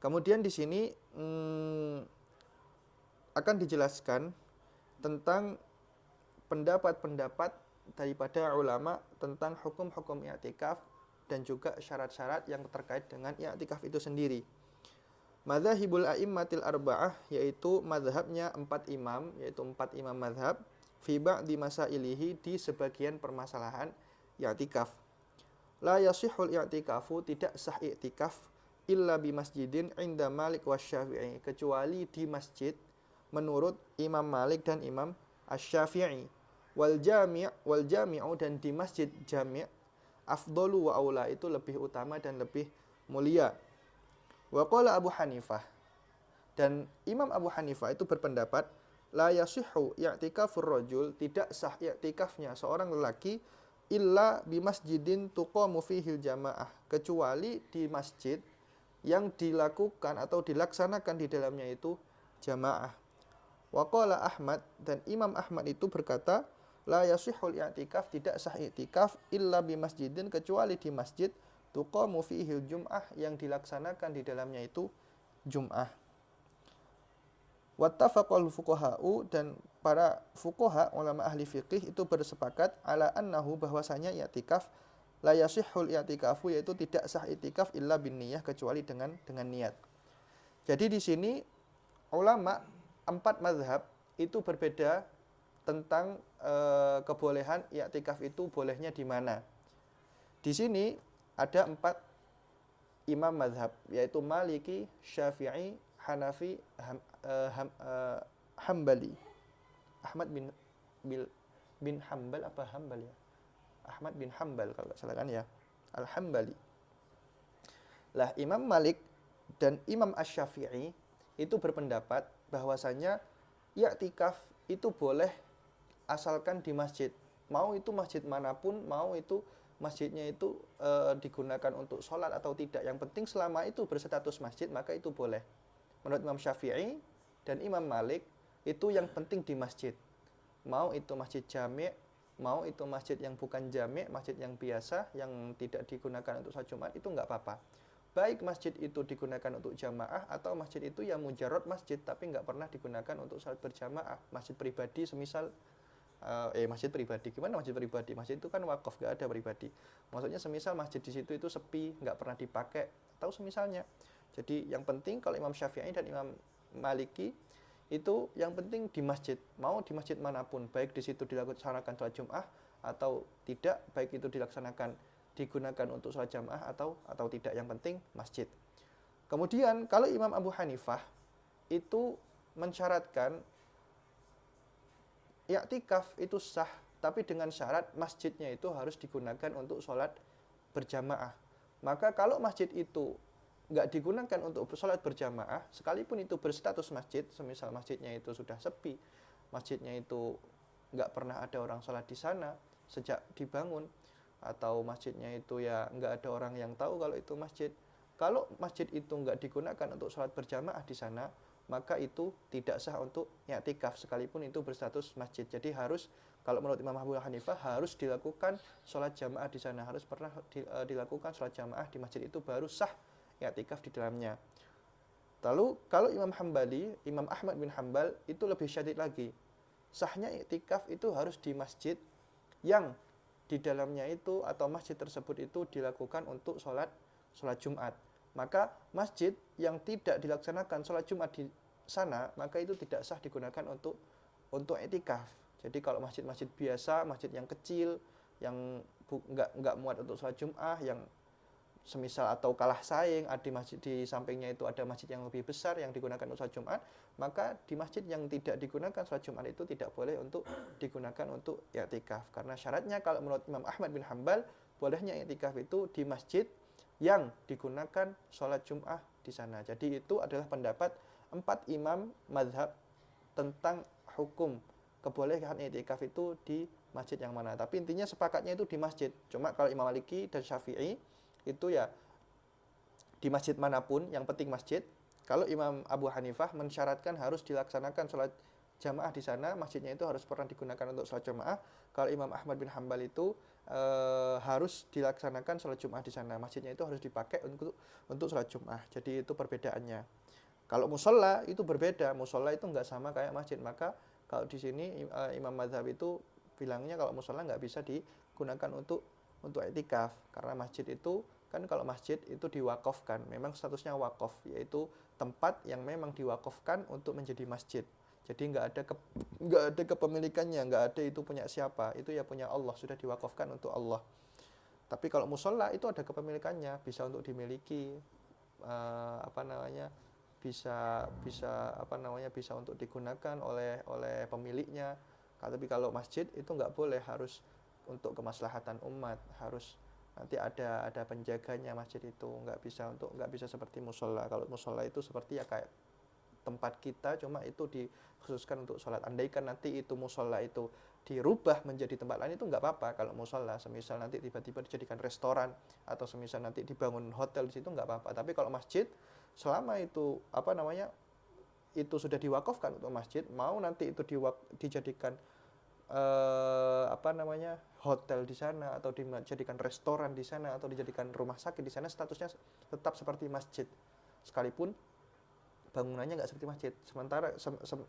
Kemudian di sini akan dijelaskan tentang pendapat-pendapat daripada ulama tentang hukum-hukum i'tikaf dan juga syarat-syarat yang terkait dengan i'tikaf itu sendiri. Madzhabul a'immatil arba'ah, yaitu mazhabnya 4 imam, yaitu 4 imam mazhab, fi ba'di masailihi, di sebagian permasalahan i'tikaf. La yasihul i'tikafu, tidak sah i'tikaf, illa bi masjidin inda Malik wa Syafi'i, kecuali di masjid menurut Imam Malik dan Imam Asy-Syafi'i. Wal jami'u, dan di masjid jami', afdalu wa aula, itu lebih utama dan lebih mulia. Wa qala Abu Hanifah, dan Imam Abu Hanifah itu berpendapat, la yasihhu i'tikafur rajul, tidak sah i'tikafnya seorang lelaki, illa bi masjidin tuqamu fihil jamaah, kecuali di masjid yang dilakukan atau dilaksanakan di dalamnya itu jamaah. Wa qala Ahmad, dan Imam Ahmad itu berkata, la yasihhul i'tikaf, tidak sah i'tikaf, illa bi masjidin, kecuali di masjid tuqamu fihil jum'ah, yang dilaksanakan di dalamnya itu jum'ah. Wattafaqal fuqaha'u, dan para fuqaha, ulama ahli fiqih itu bersepakat, ala annahu, bahwasanya i'tikaf, la yasihhul i'tikafu, yaitu tidak sah i'tikaf, illa bin niyah, kecuali dengan niat. Jadi di sini ulama 4 mazhab itu berbeda tentang kebolehan i'tikaf itu bolehnya di mana. Di sini ada 4 imam mazhab, yaitu Maliki, Syafi'i, Hanafi, Hambali. Ahmad bin Hambal apa Hambal ya? Ahmad bin Hambal kalau nggak salah kan ya. Al-Hambali. Lah Imam Malik dan Imam Asy-Syafi'i itu berpendapat bahwasanya i'tikaf itu boleh asalkan di masjid. Mau itu masjid manapun, mau itu masjidnya itu digunakan untuk sholat atau tidak. Yang penting selama itu berstatus masjid, maka itu boleh. Menurut Imam Syafi'i dan Imam Malik, itu yang penting di masjid. Mau itu masjid jami', mau itu masjid yang bukan jami', masjid yang biasa, yang tidak digunakan untuk sholat Jumat, itu nggak apa-apa. Baik masjid itu digunakan untuk jamaah, atau masjid itu yang mujarrad masjid, tapi nggak pernah digunakan untuk sholat berjamaah. Masjid pribadi semisal, masjid pribadi, gimana masjid pribadi? Masjid itu kan wakaf, nggak ada pribadi. Maksudnya semisal masjid di situ itu sepi, nggak pernah dipakai, atau semisalnya. Jadi yang penting kalau Imam Syafi'i dan Imam Maliki, itu yang penting di masjid, mau di masjid manapun, baik di situ dilaksanakan sholat Jum'ah atau tidak, baik itu dilaksanakan digunakan untuk sholat jamaah atau tidak, yang penting masjid. Kemudian kalau Imam Abu Hanifah itu mensyaratkan i'tikaf itu sah, tapi dengan syarat masjidnya itu harus digunakan untuk sholat berjamaah. Maka kalau masjid itu nggak digunakan untuk sholat berjamaah, sekalipun itu berstatus masjid, semisal masjidnya itu sudah sepi, masjidnya itu nggak pernah ada orang sholat di sana sejak dibangun, atau masjidnya itu ya nggak ada orang yang tahu kalau itu masjid. Kalau masjid itu nggak digunakan untuk sholat berjamaah di sana, maka itu tidak sah untuk i'tikaf, sekalipun itu berstatus masjid. Jadi harus, kalau menurut Imam Abu Hanifah, harus dilakukan sholat jamaah di sana, harus pernah dilakukan sholat jamaah di masjid itu, baru sah i'tikaf di dalamnya. Lalu kalau Imam Hambali, Imam Ahmad bin Hambal, itu lebih syadid lagi. Sahnya i'tikaf itu harus di masjid yang di dalamnya itu atau masjid tersebut itu dilakukan untuk sholat Jumat. Maka masjid yang tidak dilaksanakan sholat Jumat di sana, maka itu tidak sah digunakan untuk i'tikaf. Jadi kalau masjid-masjid biasa, masjid yang kecil, yang nggak muat untuk sholat Jumat, yang semisal atau kalah saing, di masjid di sampingnya itu ada masjid yang lebih besar yang digunakan untuk sholat Jumat, maka di masjid yang tidak digunakan sholat Jumat itu tidak boleh untuk digunakan untuk i'tikaf. Karena syaratnya kalau menurut Imam Ahmad bin Hambal, bolehnya i'tikaf itu di masjid yang digunakan sholat Jumat di sana. Jadi itu adalah pendapat 4 imam mazhab tentang hukum kebolehan i'tikaf itu di masjid yang mana. Tapi intinya sepakatnya itu di masjid. Cuma kalau Imam Maliki dan Syafi'i itu ya di masjid manapun, yang penting masjid. Kalau Imam Abu Hanifah mensyaratkan harus dilaksanakan sholat jamaah di sana, masjidnya itu harus pernah digunakan untuk sholat jamaah. Kalau Imam Ahmad bin Hambal itu harus dilaksanakan sholat Jumat di sana. Masjidnya itu harus dipakai untuk sholat Jumat. Jadi itu perbedaannya. Kalau musola itu berbeda. Musola itu nggak sama kayak masjid. Maka kalau di sini Imam Mazhab itu bilangnya kalau musola nggak bisa digunakan untuk iktikaf. Karena masjid itu kan kalau masjid itu diwakafkan. Memang statusnya wakaf, yaitu tempat yang memang diwakafkan untuk menjadi masjid. Jadi nggak ada kepemilikannya, nggak ada itu punya siapa, itu ya punya Allah, sudah diwakafkan untuk Allah. Tapi kalau musola itu ada kepemilikannya, bisa untuk dimiliki, apa namanya, bisa untuk digunakan oleh pemiliknya. Tapi kalau masjid itu nggak boleh, harus untuk kemaslahatan umat, harus nanti ada penjaganya masjid itu, nggak bisa seperti musola. Kalau musola itu seperti ya kayak tempat kita, cuma itu dikhususkan untuk sholat. Andaikan nanti itu musola itu dirubah menjadi tempat lain itu nggak apa-apa. Kalau musola semisal nanti tiba-tiba dijadikan restoran atau semisal nanti dibangun hotel di situ nggak apa-apa. Tapi kalau masjid selama itu apa namanya itu sudah diwakafkan untuk masjid, mau nanti itu dijadikan apa namanya hotel di sana atau dijadikan restoran di sana atau dijadikan rumah sakit di sana, statusnya tetap seperti masjid sekalipun bangunannya nggak seperti masjid. Sementara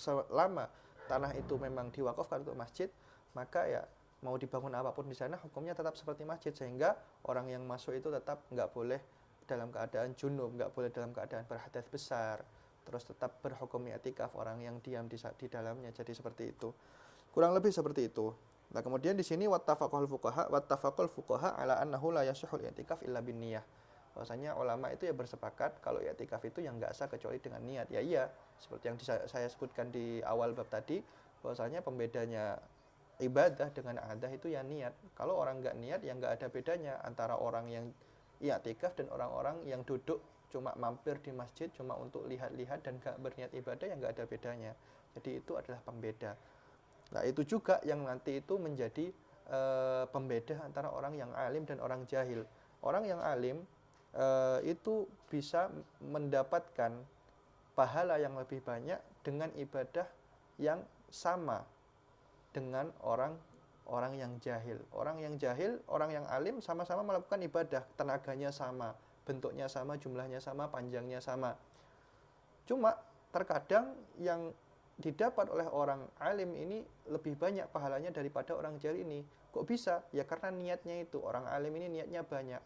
selama tanah itu memang diwakafkan untuk masjid, maka ya mau dibangun apapun di sana hukumnya tetap seperti masjid, sehingga orang yang masuk itu tetap nggak boleh dalam keadaan junub, nggak boleh dalam keadaan berhadas besar, terus tetap berhukum i'tikaf orang yang diam di dalamnya. Jadi seperti itu, kurang lebih seperti itu. Nah kemudian di sini wattafaqul fuqaha ala annahu la yasihul i'tikaf illa bin niyah. Bahwasanya ulama itu ya bersepakat kalau i'tikaf itu yang nggak sah kecuali dengan niat. Ya iya, seperti yang saya sebutkan di awal bab tadi, bahwasanya pembedanya ibadah dengan adah itu ya niat. Kalau orang nggak niat ya nggak ada bedanya antara orang yang i'tikaf dan orang-orang yang duduk cuma mampir di masjid cuma untuk lihat-lihat dan nggak berniat ibadah, ya nggak ada bedanya. Jadi itu adalah pembeda. Nah itu juga yang nanti itu menjadi pembeda antara orang yang alim dan orang jahil. Orang yang alim itu bisa mendapatkan pahala yang lebih banyak dengan ibadah yang sama dengan orang yang jahil. Orang yang jahil, orang yang alim sama-sama melakukan ibadah, tenaganya sama, bentuknya sama, jumlahnya sama, panjangnya sama. Cuma terkadang yang didapat oleh orang alim ini lebih banyak pahalanya daripada orang jahil ini. Kok bisa? Ya karena niatnya itu. Orang alim ini niatnya banyak.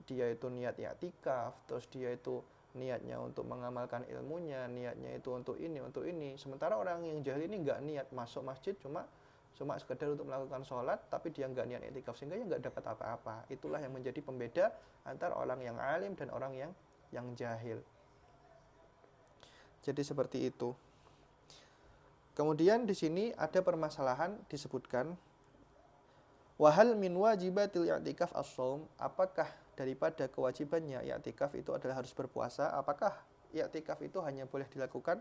Dia itu niat i'tikaf, terus dia itu niatnya untuk mengamalkan ilmunya, niatnya itu untuk ini. Sementara orang yang jahil ini nggak niat, masuk masjid cuma sekedar untuk melakukan sholat, tapi dia nggak niat i'tikaf, sehingga ya nggak dapat apa-apa. Itulah yang menjadi pembeda antara orang yang alim dan orang yang jahil. Jadi seperti itu. Kemudian di sini ada permasalahan disebutkan, wahal min wajibatil i'tikaf as-shaum, apakah daripada kewajibannya i'tikaf itu adalah harus berpuasa? Apakah i'tikaf itu hanya boleh dilakukan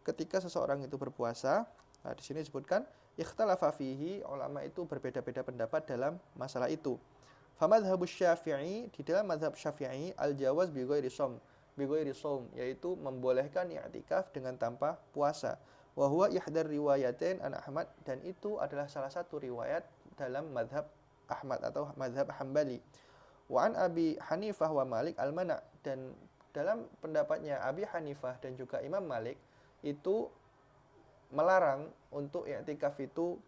ketika seseorang itu berpuasa? Nah, di sini disebutkan ikhtalafa fihi, ulama itu berbeda-beda pendapat dalam masalah itu. Fa madzhabus Syafi'i, di dalam mazhab Syafi'i al-jawaz bi ghairi shaum, yaitu membolehkan i'tikaf dengan tanpa puasa. Wa huwa ihdar riwayatain an Ahmad, dan itu adalah salah satu riwayat dalam mazhab Ahmad atau mazhab Hambali. Wa an Abi Hanifah wa Malik al-mana', dan dalam pendapatnya Abi Hanifah dan juga Imam Malik itu melarang untuk i'tikaf itu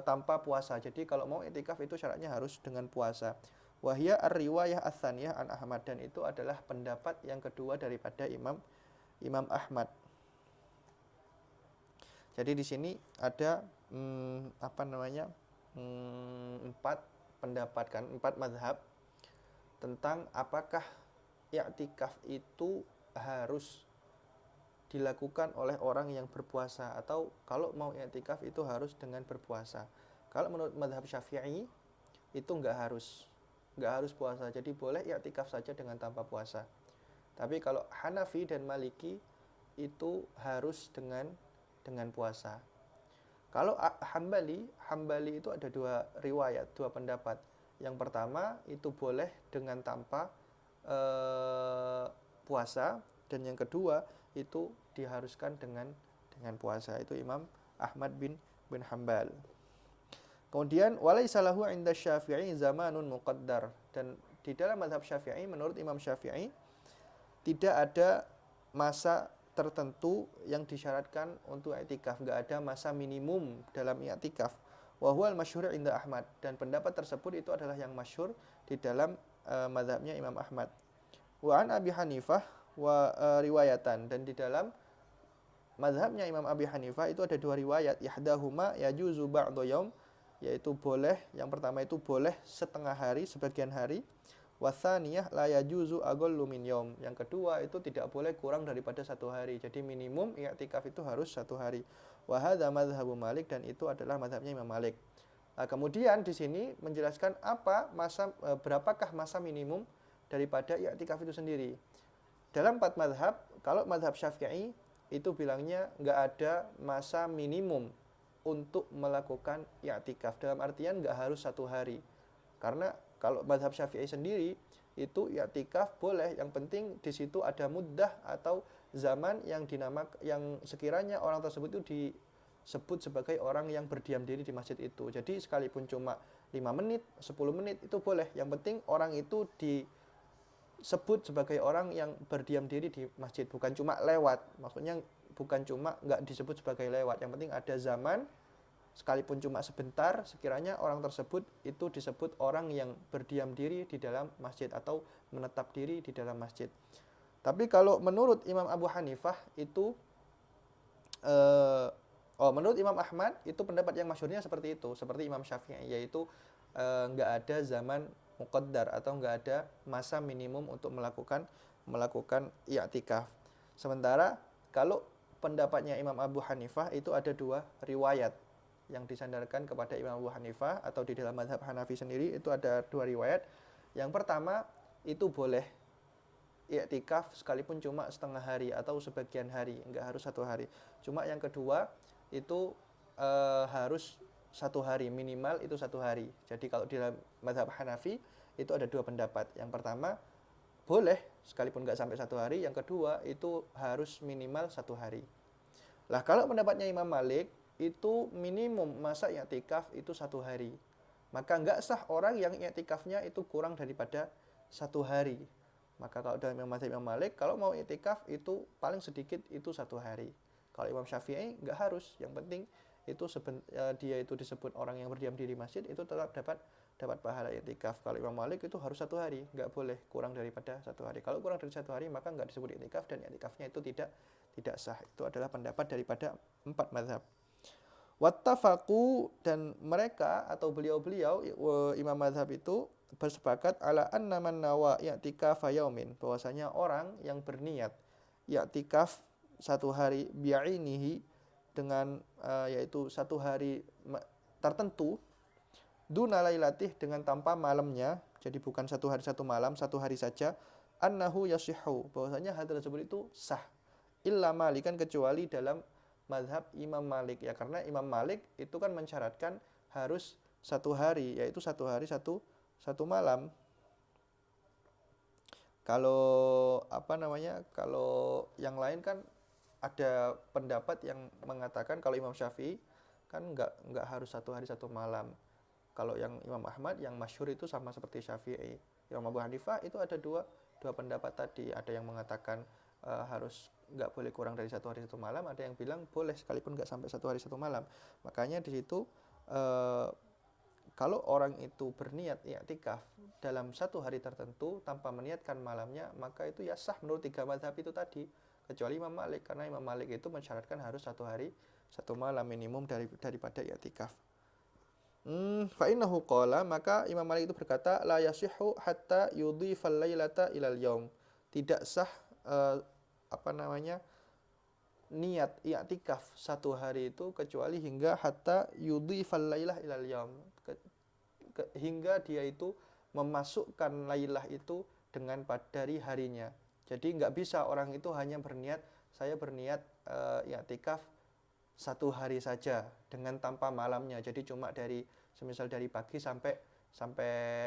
tanpa puasa. Jadi kalau mau i'tikaf itu syaratnya harus dengan puasa. Wahya ar-riwayah ats-tsaniyah an Ahmad, dan itu adalah pendapat yang kedua daripada Imam Ahmad. Jadi di sini ada empat pendapat, kan, 4 mazhab tentang apakah i'tikaf itu harus dilakukan oleh orang yang berpuasa atau kalau mau i'tikaf itu harus dengan berpuasa. Kalau menurut mazhab Syafi'i itu nggak harus puasa, jadi boleh i'tikaf saja dengan tanpa puasa. Tapi kalau Hanafi dan Maliki itu harus dengan puasa. Kalau Hambali itu ada 2 riwayat, 2 pendapat. Yang pertama itu boleh dengan tanpa puasa, dan yang kedua itu diharuskan dengan dengan puasa. Itu Imam Ahmad bin Hambal. Kemudian walaisa lahu 'inda Syafi'i zamanun muqaddar, dan di dalam mazhab Syafi'i menurut Imam Syafi'i tidak ada masa tertentu yang disyaratkan untuk i'tikaf, enggak ada masa minimum dalam i'tikaf. Wa huwal masyhur 'inda Ahmad, dan pendapat tersebut itu adalah yang masyhur di dalam mazhabnya Imam Ahmad. Wa an Abi Hanifah wa riwayatan, dan di dalam mazhabnya Imam Abi Hanifah itu ada dua riwayat, yahdahuma yajuzu ba'dhu yaum, yaitu boleh, yang pertama itu boleh setengah hari, sebagian hari, watsaniyah la yajuzu aqallu min yaum, yang kedua itu tidak boleh kurang daripada satu hari, jadi minimum i'tikaf itu harus satu hari. Wa hadza madzhabu Malik, dan itu adalah mazhabnya Imam Malik. Nah, kemudian di sini menjelaskan berapakah masa minimum daripada i'tikaf itu sendiri. Dalam 4 mazhab, kalau mazhab Syafi'i itu bilangnya nggak ada masa minimum untuk melakukan i'tikaf, dalam artian nggak harus satu hari. Karena kalau mazhab Syafi'i sendiri itu i'tikaf boleh, yang penting di situ ada muddah atau zaman yang sekiranya orang tersebut itu disebut sebagai orang yang berdiam diri di masjid itu. Jadi sekalipun cuma 5 menit, 10 menit itu boleh, yang penting orang itu disebut sebagai orang yang berdiam diri di masjid, bukan cuma lewat. Maksudnya bukan cuma nggak disebut sebagai lewat, yang penting ada zaman, sekalipun cuma sebentar, sekiranya orang tersebut itu disebut orang yang berdiam diri di dalam masjid atau menetap diri di dalam masjid. Tapi kalau menurut Imam Abu Hanifah itu menurut Imam Ahmad itu pendapat yang masyhurnya seperti itu, seperti Imam Syafi'i, yaitu nggak ada zaman muqaddar atau nggak ada masa minimum untuk melakukan i'tikaf. Sementara kalau pendapatnya Imam Abu Hanifah itu ada dua riwayat yang disandarkan kepada Imam Abu Hanifah, atau di dalam mazhab Hanafi sendiri itu ada dua riwayat. Yang pertama itu boleh i'tikaf sekalipun cuma setengah hari atau sebagian hari, enggak harus satu hari. Cuma yang kedua itu harus satu hari, minimal itu satu hari. Jadi kalau di dalam mazhab Hanafi itu ada dua pendapat. Yang pertama boleh sekalipun nggak sampai satu hari, yang kedua itu harus minimal satu hari. Lah kalau pendapatnya Imam Malik itu minimum masa i'tikaf itu satu hari, maka nggak sah orang yang i'tikafnya itu kurang daripada satu hari. Maka kalau dalam mazhab Imam Malik, kalau mau i'tikaf itu paling sedikit itu satu hari. Kalau Imam Syafi'i nggak harus, yang penting itu dia itu disebut orang yang berdiam diri masjid itu tetap dapat pahala i'tikaf. Kalau Imam Malik itu harus satu hari, nggak boleh kurang daripada satu hari. Kalau kurang dari satu hari maka nggak disebut i'tikaf, dan i'tikafnya itu tidak sah. Itu adalah pendapat daripada 4 mazhab. Wattafaqu, dan mereka atau beliau-beliau imam mazhab itu bersepakat ala anna man nawa i'tikafa yaumin, bahwasanya orang yang berniat i'tikaf satu hari bi'ainihi, dengan yaitu satu hari tertentu, duna lailatih, dengan tanpa malamnya, jadi bukan satu hari satu malam, satu hari saja, annahu yasihhu, bahwasanya hal tersebut itu sah, illa malikan, kecuali dalam mazhab Imam Malik, ya, karena Imam Malik itu kan mensyaratkan harus satu hari, yaitu satu hari satu malam. Kalau kalau yang lain kan ada pendapat yang mengatakan kalau Imam Syafi'i kan nggak harus satu hari satu malam. Kalau yang Imam Ahmad yang masyhur itu sama seperti Syafi'i. Imam Abu Hanifah itu ada dua pendapat tadi. Ada yang mengatakan harus nggak boleh kurang dari satu hari satu malam. Ada yang bilang boleh sekalipun nggak sampai satu hari satu malam. Makanya di situ kalau orang itu berniat i'tikaf dalam satu hari tertentu tanpa meniatkan malamnya, maka itu ya sah menurut 3 mazhab itu tadi, kecuali Imam Malik, karena Imam Malik itu mensyaratkan harus satu hari satu malam minimum daripada i'tikaf. Fa innahu qala, maka Imam Malik itu berkata, la yasihhu hatta yudhifal lailata ilal yaum, tidak sah niat i'tikaf satu hari itu kecuali hingga hatta yudhifal lailah ilal yaum, hingga dia itu memasukkan lailah itu dengan dari harinya. Jadi nggak bisa orang itu hanya berniat, saya berniat i'tikaf satu hari saja dengan tanpa malamnya. Jadi cuma semisal dari pagi sampai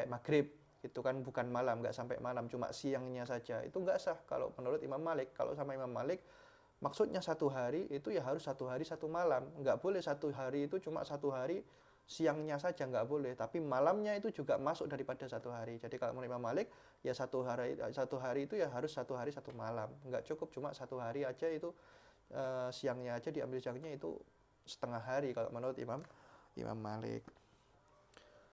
maghrib, itu kan bukan malam, nggak sampai malam, cuma siangnya saja. Itu nggak sah kalau menurut Imam Malik. Kalau sama Imam Malik Maksudnya satu hari itu ya harus satu hari satu malam. Nggak boleh satu hari itu cuma satu hari siangnya saja, nggak boleh. Tapi malamnya itu juga masuk daripada satu hari. Jadi kalau menurut Imam Malik ya satu hari itu ya harus satu hari satu malam. Nggak cukup cuma satu hari aja itu siangnya aja diambil siangnya itu setengah hari kalau menurut Imam Malik.